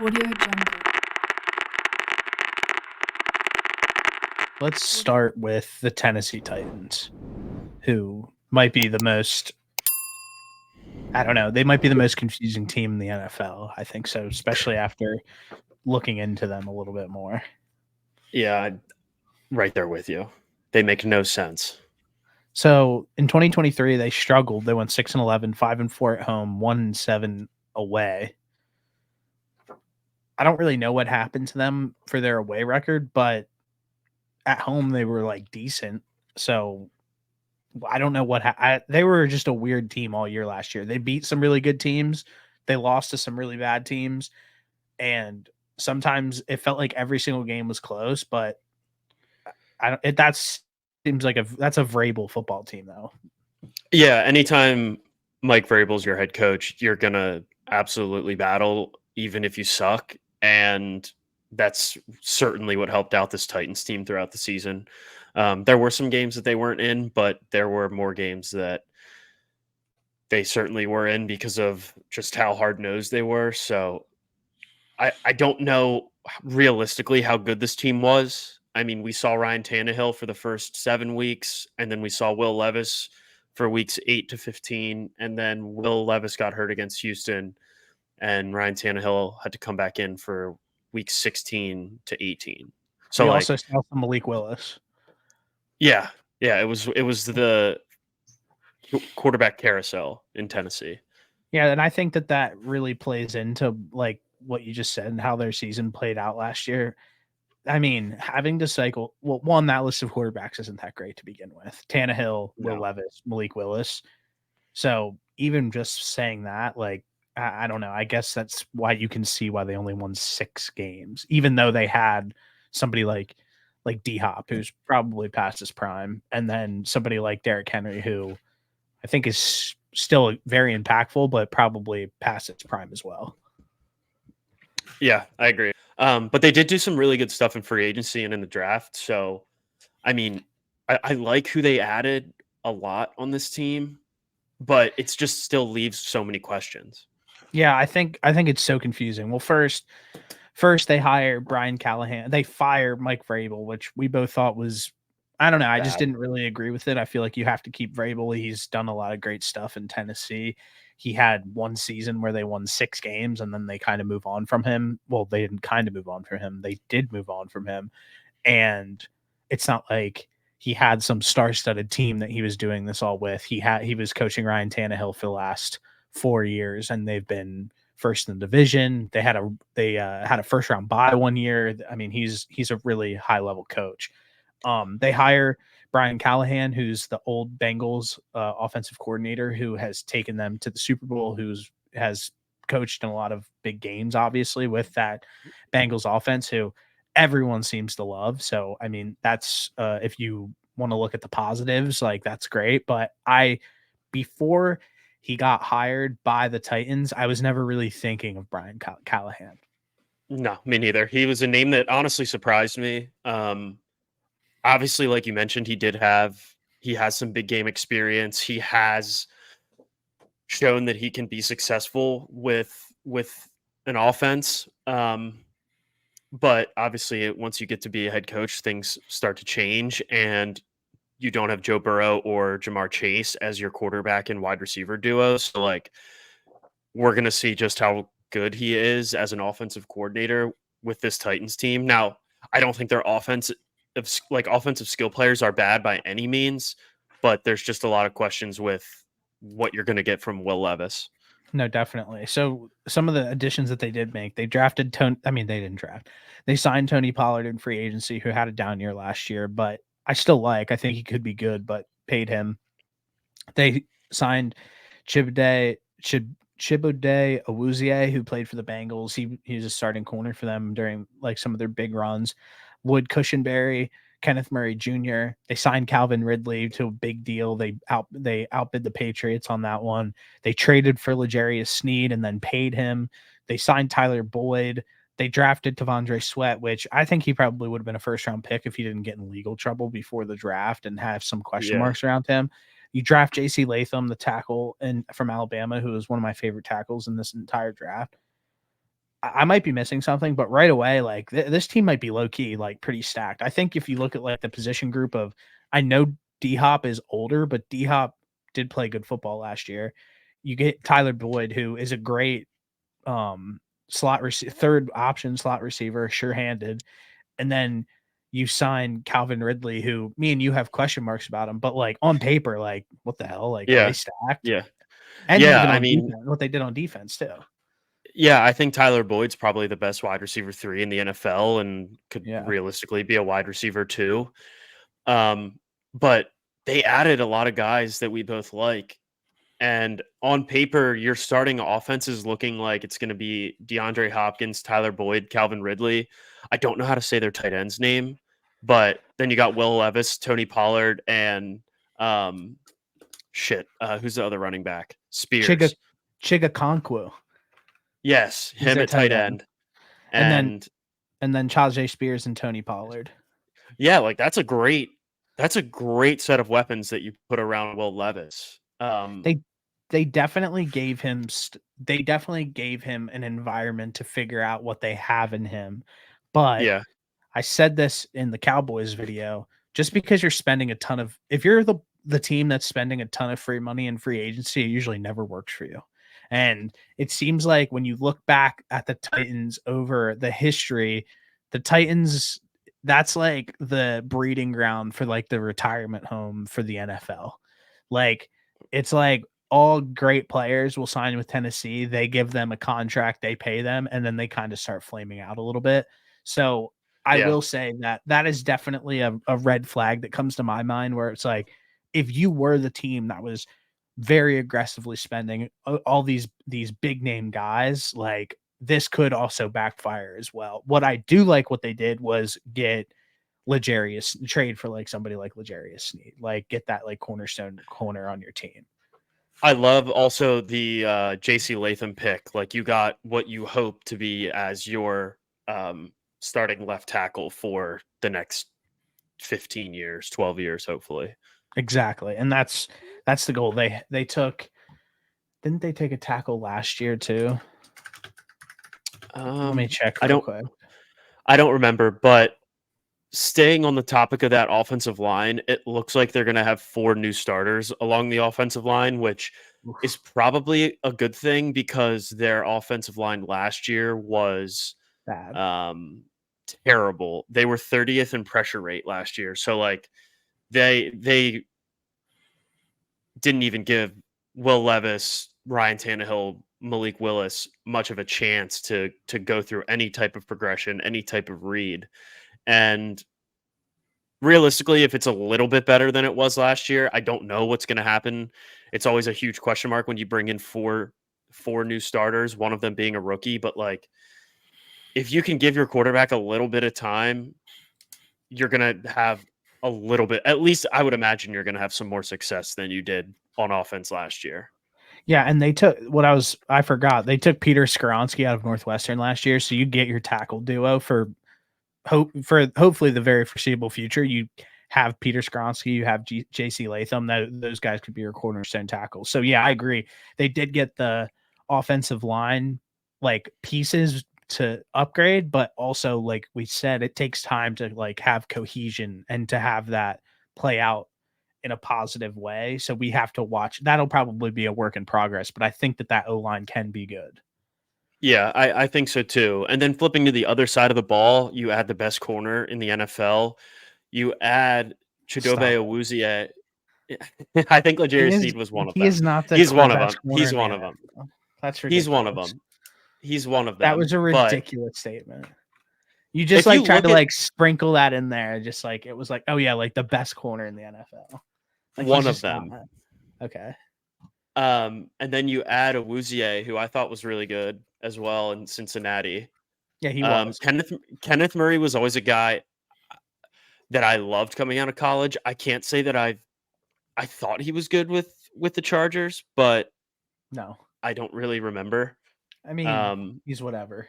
Audio Jungle. Let's start with the Tennessee Titans, who might be the most, I don't know, they might be the most confusing team in the NFL. I think so, especially after looking into them a little bit more. Yeah, I'm right there with you. They make no sense. So in 2023, they struggled. They went 6-11, 5-4 at home, 1-7 away. I don't really know what happened to them for their away record, but at home they were like decent. So I don't know they were just a weird team all year last year. They beat some really good teams. They lost to some really bad teams, and sometimes it felt like every single game was close. But I don't. That's seems like that's a Vrabel football team though. Yeah, anytime Mike Vrabel's your head coach, you're gonna absolutely battle, even if you suck. And that's certainly what helped out this Titans team throughout the season. There were some games that they weren't in, but there were more games that they certainly were in because of just how hard nosed they were. So I don't know realistically how good this team was. I mean, we saw Ryan Tannehill for the first 7 weeks, and then we saw Will Levis for weeks 8 to 15, and then Will Levis got hurt against Houston, and Ryan Tannehill had to come back in for week 16 to 18. So, We like, also saw some Malik Willis. yeah, it was the quarterback carousel in Tennessee. Yeah, and I think that really plays into like what you just said and how their season played out last year. I mean, having to cycle one, that list of quarterbacks isn't that great to begin with. Tannehill, Will No. Levis, Malik Willis. So even just saying that, like, I don't know. I guess that's why you can see why they only won 6 games, even though they had somebody like D Hop, who's probably past his prime, and then somebody like Derrick Henry, who I think is still very impactful, but probably past its prime as well. Yeah, I agree. But they did do some really good stuff in free agency and in the draft. So, I mean, I like who they added a lot on this team, but it's just still leaves so many questions. Yeah, I think it's so confusing. Well, first they hire Brian Callahan. They fire Mike Vrabel, which we both thought was, I don't know. I just Bad. didn't really agree with it. I feel like you have to keep Vrabel. He's done a lot of great stuff in Tennessee. He had one season where they won 6 games and then they kind of move on from him. Well, they didn't kind of move on from him. They did move on from him. And it's not like he had some star-studded team that he was doing this all with. He was coaching Ryan Tannehill for the last 4 years, and they've been first in the division. They had a first round bye one year. I mean, he's a really high level coach. They hire Brian Callahan, who's the old Bengals offensive coordinator, who has taken them to the Super Bowl, who's has coached in a lot of big games, obviously, with that Bengals offense, who everyone seems to love. So, I mean, that's if you want to look at the positives, like that's great. But before he got hired by the Titans, I was never really thinking of Brian Callahan. No, me neither. He was a name that honestly surprised me. Obviously, like you mentioned, he has some big game experience. He has shown that he can be successful with an offense. But obviously, once you get to be a head coach, things start to change, and you don't have Joe Burrow or Jamar Chase as your quarterback and wide receiver duo. So, like, we're gonna see just how good he is as an offensive coordinator with this Titans team. Now, I don't think their offensive skill players are bad by any means, but there's just a lot of questions with what you're going to get from Will Levis. No, definitely. So some of the additions that they did make, they drafted Tony. I mean, they didn't draft. They signed Tony Pollard in free agency, who had a down year last year, but I still like. I think he could be good, but paid him. They signed Chibode Chibode Awuzie, who played for the Bengals. He was a starting corner for them during like some of their big runs. Wood Cushenberry, Kenneth Murray Jr. They signed Calvin Ridley to a big deal. They outbid the Patriots on that one. They traded for L'Jarius Sneed and then paid him. They signed Tyler Boyd. They drafted Tavondre Sweat, which I think he probably would have been a first round pick if he didn't get in legal trouble before the draft and have some question Yeah. marks around him. You draft J.C. Latham, the tackle from Alabama, who is one of my favorite tackles in this entire draft. I might be missing something, but right away, like this team might be low key, like pretty stacked. I think if you look at like the position group of, I know D Hop is older, but D Hop did play good football last year. You get Tyler Boyd, who is a great third option slot receiver, sure handed, and then you sign Calvin Ridley, who me and you have question marks about him, but like on paper, like what the hell, like are they Yeah, stacked? yeah, And yeah. even I on mean, defense, what they did on defense too. yeah, I think Tyler Boyd's probably the best wide receiver 3 in the NFL and could Yeah, realistically be a wide receiver 2. Um, but they added a lot of guys that we both like. And on paper, your starting offense is looking like it's going to be DeAndre Hopkins, Tyler Boyd, Calvin Ridley. I don't know how to say their tight end's name, but then you got Will Levis, Tony Pollard, and um, who's the other running back? Chiga Spears. Chigakonkwo. Yes, He's him their at tight tight end, end. and then And Charles Spears and Tony Pollard. yeah, like that's a great set of weapons that you put around Will Levis. They they definitely gave him they definitely gave him an environment to figure out what they have in him. But Yeah, I said this in the Cowboys video, just because you're spending a ton of, if you're the team that's spending a ton of free money in free agency, it usually never works for you. And it seems like when you look back at the Titans over the history, the Titans, that's like the breeding ground for like the retirement home for the NFL. Like it's like all great players will sign with Tennessee. They give them a contract, they pay them, and then they kind of start flaming out a little bit. So I yeah, will say that that is definitely a red flag that comes to my mind where it's like, if you were the team that was very aggressively spending all these big name guys, like this could also backfire as well. What I do like what they did was get L'Jarius, trade for like somebody like L'Jarius Sneed, like get that like cornerstone corner on your team. I love also the JC Latham pick. Like you got what you hope to be as your starting left tackle for the next 15 years, 12 years, hopefully. Exactly. And that's the goal. They took, didn't they take a tackle last year too? Let me check I real don't quick. I don't remember, but staying on the topic of that offensive line, it looks like they're going to have 4 new starters along the offensive line, which is Oof, probably a good thing because their offensive line last year was bad. um, terrible. They were 30th in pressure rate last year. So like they didn't even give Will Levis, Ryan Tannehill, Malik Willis much of a chance to go through any type of progression, any type of read. And realistically, if it's a little bit better than it was last year, I don't know what's going to happen. It's always a huge question mark when you bring in four new starters, one of them being a rookie, but like if you can give your quarterback a little bit of time, you're going to have a little bit, at least I would imagine you're going to have some more success than you did on offense last year. Yeah, and I forgot. They took Peter Skoronsky out of Northwestern last year, so you get your tackle duo for hopefully the very foreseeable future. You have Peter Skoronsky, you have JC Latham. Those guys could be your cornerstone tackles. So yeah, I agree. They did get the offensive line like pieces to upgrade, but also like we said, it takes time to like have cohesion and to have that play out in a positive way. So we have to watch. That'll probably be a work in progress, but I think that O line can be good. Yeah, I think so too. And then flipping to the other side of the ball, you add the best corner in the NFL. You add Chidobe Stop it. Awuzie. I think He L'Jarius is Sneed was one of he them. is not He's the one of best them. corner He's in the one of them. NFL. That's He's one of ridiculous. them. He's one of That was them. a But ridiculous statement. You just if you like tried look to at like sprinkle that in there, just like it was like, oh yeah, like the best corner in the NFL. Like he's one of just not. them, Okay. and then you add Awuzie, who I thought was really good as well in Cincinnati. Yeah, he was. Kenneth Murray was always a guy that I loved coming out of college. I can't say that I thought he was good with the Chargers, but No. I don't really remember. I mean, Um, he's whatever.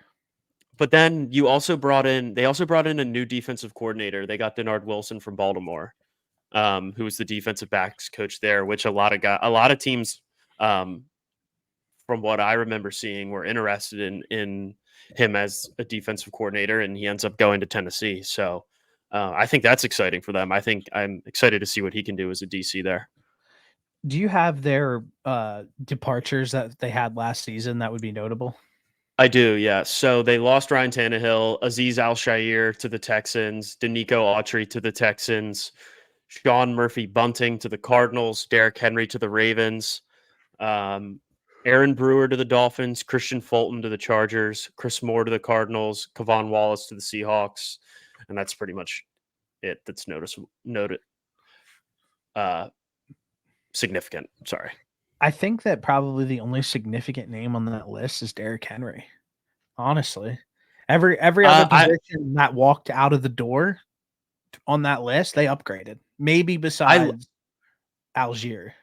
but then they also brought in a new defensive coordinator. They got Denard Wilson from Baltimore, who was the defensive backs coach there, which a lot of teams um, from what I remember seeing, were interested in him as a defensive coordinator, and he ends up going to Tennessee. So I think that's exciting for them. I'm excited to see what he can do as a DC there. Do you have their departures that they had last season that would be notable? I do, yeah. So they lost Ryan Tannehill, Aziz Al-Shaair to the Texans, Danico Autry to the Texans, Sean Murphy Bunting to the Cardinals, Derrick Henry to the Ravens, Aaron Brewer to the Dolphins, Christian Fulton to the Chargers, Chris Moore to the Cardinals, Kevon Wallace to the Seahawks, and that's pretty much it. That's significant. Sorry. I think that probably the only significant name on that list is Derrick Henry. Honestly, every other position that walked out of the door on that list, they upgraded. Maybe besides Algier.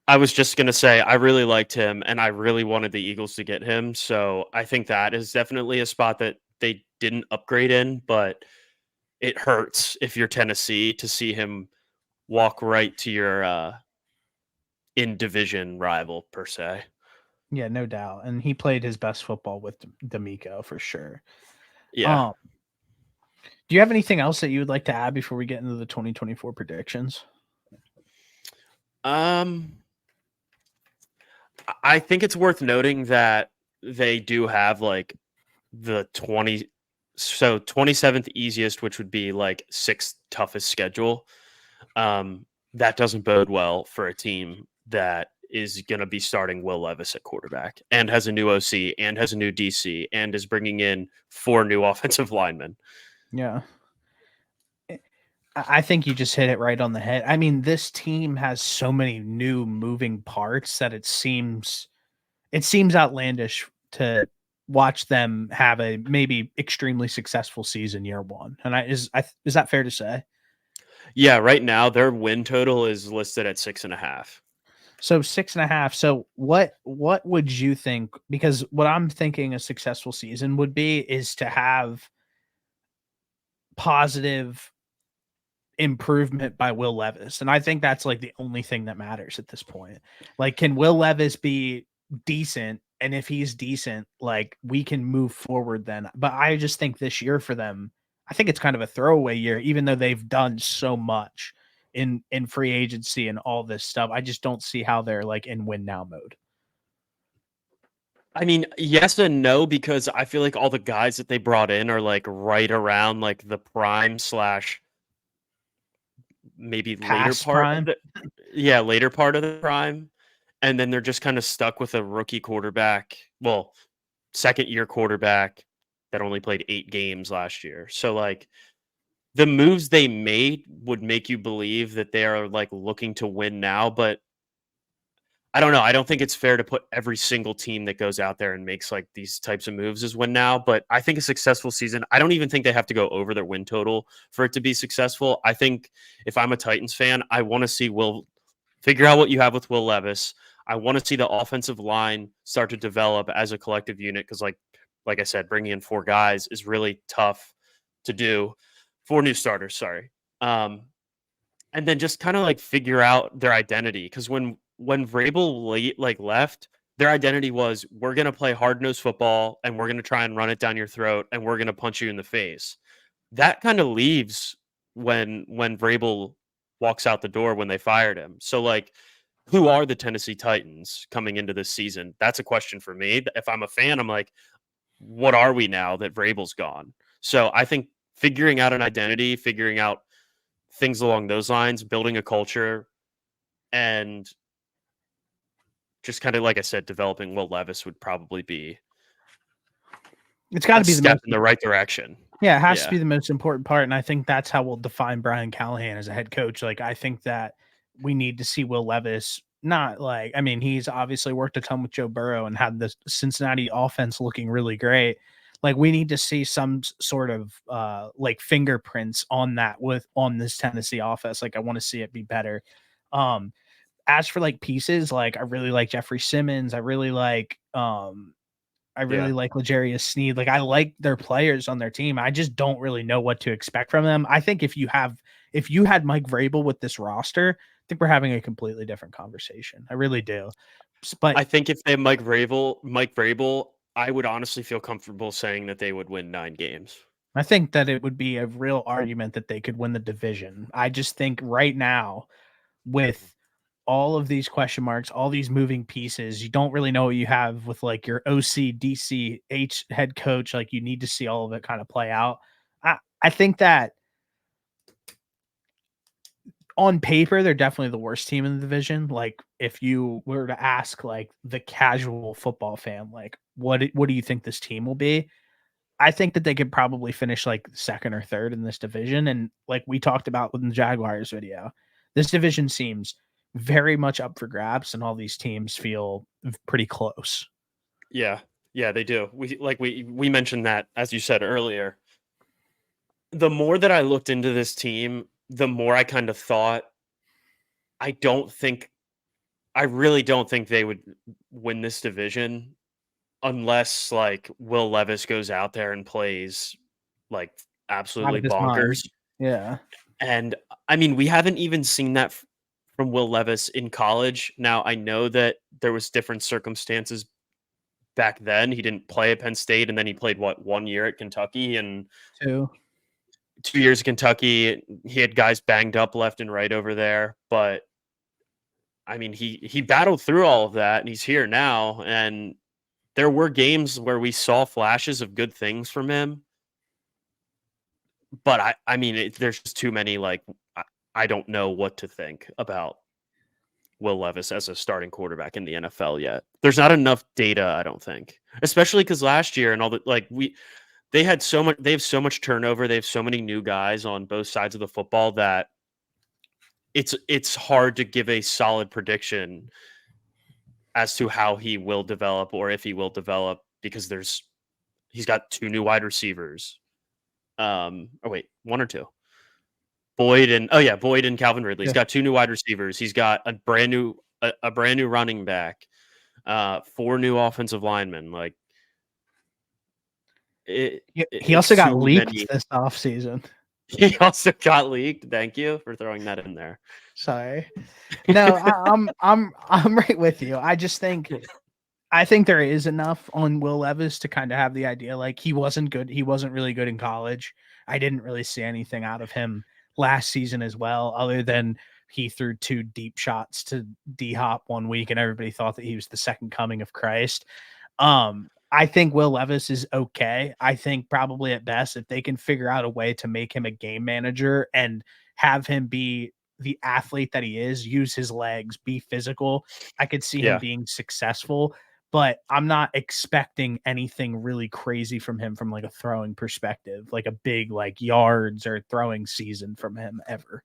I was just going to say, I really liked him and I really wanted the Eagles to get him. So I think that is definitely a spot that they didn't upgrade in, but it hurts if you're Tennessee to see him walk right to your in division rival per se. Yeah, no doubt. And he played his best football with D'Amico for sure. Yeah. Do you have anything else that you would like to add before we get into the 2024 predictions? I think it's worth noting that they do have like the 27th easiest, which would be like 6th toughest schedule. That doesn't bode well for a team that is going to be starting Will Levis at quarterback and has a new OC and has a new DC and is bringing in 4 new offensive linemen. Yeah. I think you just hit it right on the head. I mean, this team has so many new moving parts that it seems outlandish to watch them have a maybe extremely successful season year one. And is that fair to say? Yeah, right now their win total is listed at 6.5. So 6.5. So what would you think? Because what I'm thinking a successful season would be is to have positive improvement by Will Levis. And I think that's like the only thing that matters at this point. Like, can Will Levis be decent? And if he's decent, like, we can move forward then. But I just think this year for them, I think it's kind of a throwaway year, even though they've done so much in free agency and all this stuff. I just don't see how they're like in win now mode. I mean, yes and no, because I feel like all the guys that they brought in are like right around like the prime / maybe Past later part prime. later part of the prime, and then they're just kind of stuck with a rookie quarterback, second year quarterback that only played 8 games last year. So like the moves they made would make you believe that they are like looking to win now, but I don't know. I don't think it's fair to put every single team that goes out there and makes like these types of moves as win now. But I think a successful season, I don't even think they have to go over their win total for it to be successful. I think if I'm a Titans fan, I want to see Will figure out what you have with Will Levis. I want to see the offensive line start to develop as a collective unit because, like I said, bringing in 4 guys is really tough to do. 4 new starters, sorry. And then just kind of like figure out their identity because when Vrabel left, their identity was we're going to play hard-nosed football and we're going to try and run it down your throat and we're going to punch you in the face. That kind of leaves when Vrabel walks out the door when they fired him. So like, who are the Tennessee Titans coming into this season? That's a question for me. If I'm a fan, I'm like, what are we now that Vrabel's gone? So I think figuring out an identity, figuring out things along those lines, building a culture, and just kind of like I said, developing Will Levis would probably be. It's got to be the step in the right direction. Yeah, it has to be the most important part, and I think that's how we'll define Brian Callahan as a head coach. Like, I think that we need to see Will Levis. Not like, I mean, he's obviously worked a ton with Joe Burrow and had the Cincinnati offense looking really great. Like, we need to see some sort of like fingerprints on that on this Tennessee offense. Like, I want to see it be better. As for like pieces, like I really like Jeffrey Simmons. I really like L'Jarius Sneed. Like, I like their players on their team. I just don't really know what to expect from them. I think if you had Mike Vrabel with this roster, think we're having a completely different conversation. I really do. But I think if they had Mike Vrabel, I would honestly feel comfortable saying that they would win 9 games. I think that it would be a real argument that they could win the division. I just think right now, with all of these question marks, all these moving pieces, you don't really know what you have with like your OC, DC, H head coach. Like you need to see all of it kind of play out. I think that on paper, they're definitely the worst team in the division. Like if you were to ask like the casual football fan, like what do you think this team will be? I think that they could probably finish like second or third in this division. And like we talked about with the Jaguars video, this division seems very much up for grabs, and all these teams feel pretty close. Yeah. Yeah, they do. We mentioned that, as you said earlier. The more that I looked into this team, the more I kind of thought, I don't think I really don't think they would win this division unless like Will Levis goes out there and plays like Out absolutely of his mind. bonkers. Yeah. And I mean, we haven't even seen that from Will Levis in college. Now, I know that there was different circumstances back then. He didn't play at Penn State, and then he played 1 year at Kentucky, and Two. 2 years at Kentucky. He had guys banged up left and right over there, but I mean, he battled through all of that, and he's here now. And there were games where we saw flashes of good things from him, but I mean, there's just too many. Like, I don't know what to think about Will Levis as a starting quarterback in the NFL yet. There's not enough data, I don't think, especially because last year and all that, like they have so much turnover. They have so many new guys on both sides of the football that it's hard to give a solid prediction as to how he will develop or if he will develop, because he's got 2 new wide receivers. Oh wait, 1 or 2. Boyd and Calvin Ridley. He's got 2 new wide receivers. He's got a brand new running back, 4 new offensive linemen. Like he also got leaked this offseason. He also got leaked. Thank you for throwing that in there. Sorry. No, I'm right with you. I think there is enough on Will Levis to kind of have the idea like he wasn't good. He wasn't really good in college. I didn't really see anything out of him last season as well, other than he threw 2 deep shots to D-Hop one week and everybody thought that he was the second coming of Christ. I think Will Levis is okay. I think probably at best, if they can figure out a way to make him a game manager and have him be the athlete that he is, use his legs, be physical, I could see him being successful. But I'm not expecting anything really crazy from him from like a throwing perspective, like a big like yards or throwing season from him ever.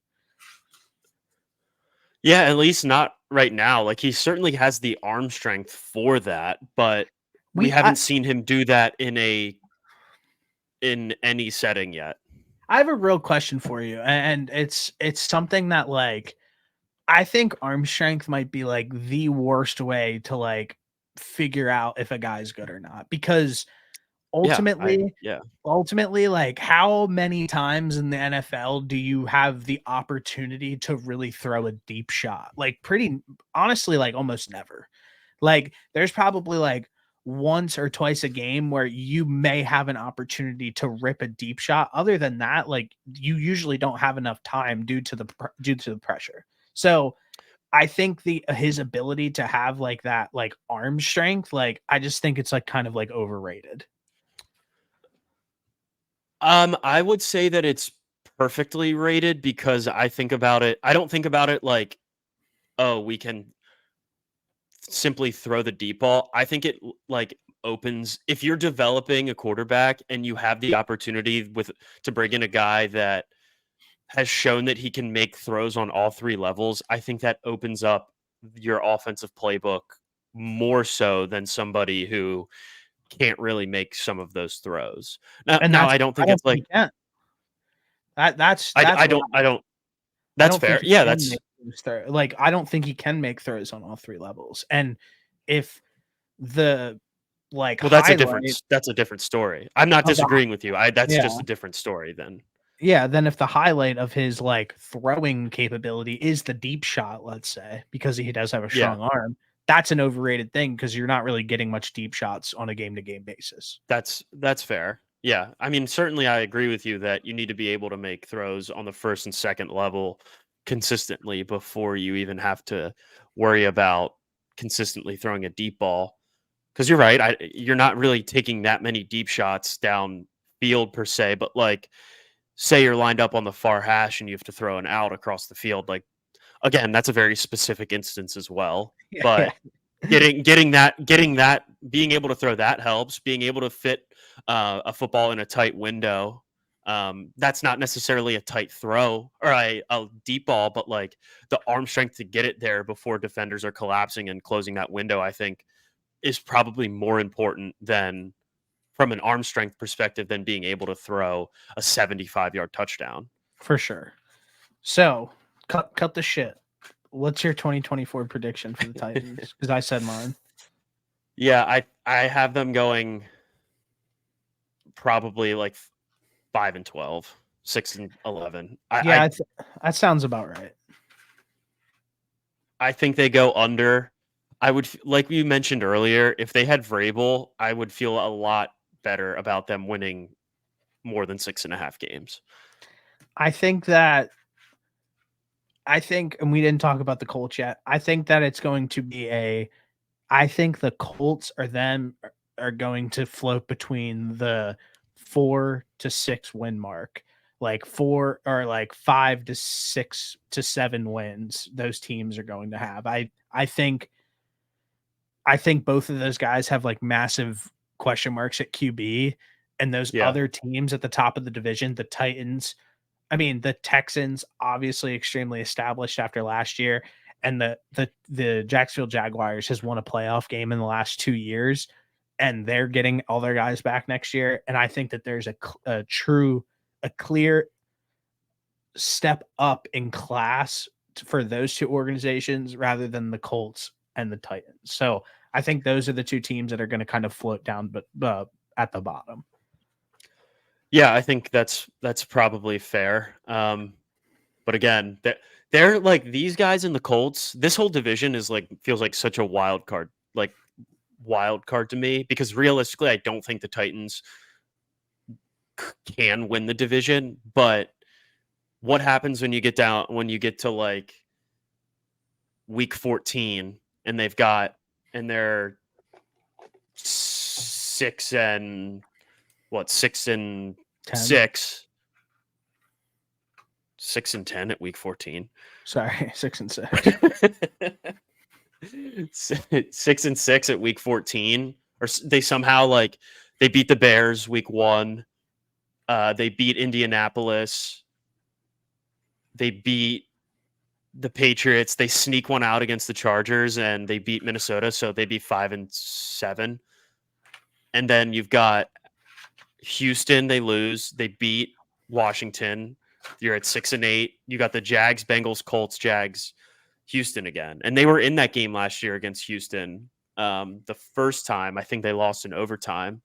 Yeah, at least not right now. Like he certainly has the arm strength for that, but we haven't seen him do that in any setting yet. I have a real question for you, and it's something that like I think arm strength might be like the worst way to like figure out if a guy's good or not, because ultimately, like how many times in the NFL do you have the opportunity to really throw a deep shot? Like pretty honestly, like almost never. Like there's probably like once or twice a game where you may have an opportunity to rip a deep shot. Other than that, like you usually don't have enough time due to the pressure. So I think his ability to have like that like arm strength, like I just think it's like kind of like overrated. I would say that it's perfectly rated because I don't think about it like, oh, we can simply throw the deep ball. I think it like opens, if you're developing a quarterback and you have the opportunity to bring in a guy that has shown that he can make throws on all 3 levels, I think that opens up your offensive playbook more so than somebody who can't really make some of those throws. Now I don't think it's like that's I don't. That's fair. Yeah, that's like I don't think he can make throws on all 3 levels. And if the like that's a different story. I'm not disagreeing with you. That's just a different story then. then if the highlight of his like throwing capability is the deep shot, let's say, because he does have a Yeah. strong arm, that's an overrated thing because you're not really getting much deep shots on a game-to-game basis. That's fair. Yeah. I mean, certainly I agree with you that you need to be able to make throws on the first and second level consistently before you even have to worry about consistently throwing a deep ball. Because you're right, you're not really taking that many deep shots down field per se, but like say you're lined up on the far hash and you have to throw an out across the field, like again, that's a very specific instance as well. Yeah. But getting that being able to throw that helps. Being able to fit a football in a tight window. That's not necessarily a tight throw or a deep ball, but like the arm strength to get it there before defenders are collapsing and closing that window, I think is probably more important than from an arm strength perspective than being able to throw a 75-yard touchdown. For sure. So cut the shit. What's your 2024 prediction for the Titans? Because I said mine. Yeah, I have them going probably like 5-12, 6-11. That sounds about right. I think they go under. I would, like you mentioned earlier, if they had Vrabel, I would feel a lot better about them winning more than 6.5 games. I think, and we didn't talk about the Colts yet. I think that it's going to be I think the Colts are going to float between the 4 to 6 win mark, like 4 or like 5 to 6 to 7 wins. Those teams are going to have. I think both of those guys have like massive question marks at QB, and those other teams at the top of the division, the Titans. I mean, the Texans obviously extremely established after last year, and the Jacksonville Jaguars has won a playoff game in the last 2 years, and they're getting all their guys back next year. And I think that there's a clear step up in class for those two organizations rather than the Colts and the Titans. So I think those are the two teams that are going to kind of float down, but at the bottom. Yeah, I think that's probably fair. But again, they're like these guys in the Colts. This whole division is like feels like such a wild card to me because realistically, I don't think the Titans can win the division. But what happens when you get to like week 14 and they're 6 and 10. 6 and 10 at week 14. Sorry, 6 and 6. 6 and 6 at week 14. Or they somehow they beat the Bears week 1. They beat Indianapolis. They beat the Patriots. They sneak one out against the Chargers, and they beat Minnesota, so they'd be 5 and 7. And then you've got Houston. They lose. They beat Washington. You're at 6 and 8. You got the Jags, Bengals, Colts, Jags, Houston again, and they were in that game last year against Houston. The first time, I think they lost in overtime.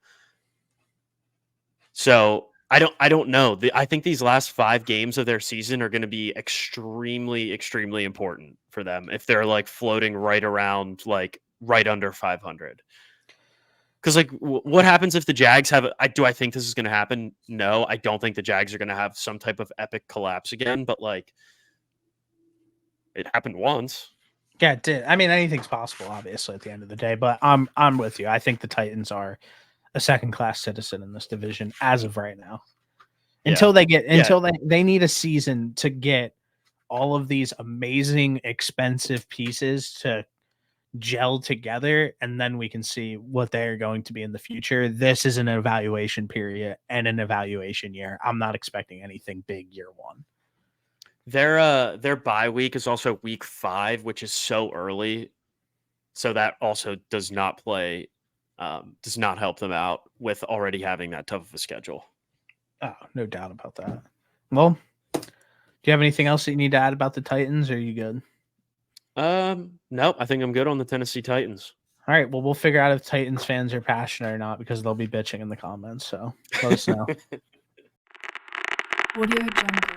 So I don't know. I think these last 5 games of their season are going to be extremely, extremely important for them if they're like floating right around, like right under 500. Because like, what happens if the Jags have? Do I think this is going to happen? No, I don't think the Jags are going to have some type of epic collapse again. But like, it happened once. Yeah, it did. I mean, anything's possible, obviously, at the end of the day. But I'm with you. I think the Titans are a second-class citizen in this division as of right now. Until they need a season to get all of these amazing, expensive pieces to gel together, and then we can see what they're going to be in the future. This is an evaluation period and an evaluation year. I'm not expecting anything big year one. Their bye week is also week 5, which is so early, so that also does not help them out with already having that tough of a schedule. Oh, no doubt about that. Well, do you have anything else that you need to add about the Titans, or are you good? Nope. I think I'm good on the Tennessee Titans. All right. Well, we'll figure out if Titans fans are passionate or not because they'll be bitching in the comments. So let us know. Audio Jungle.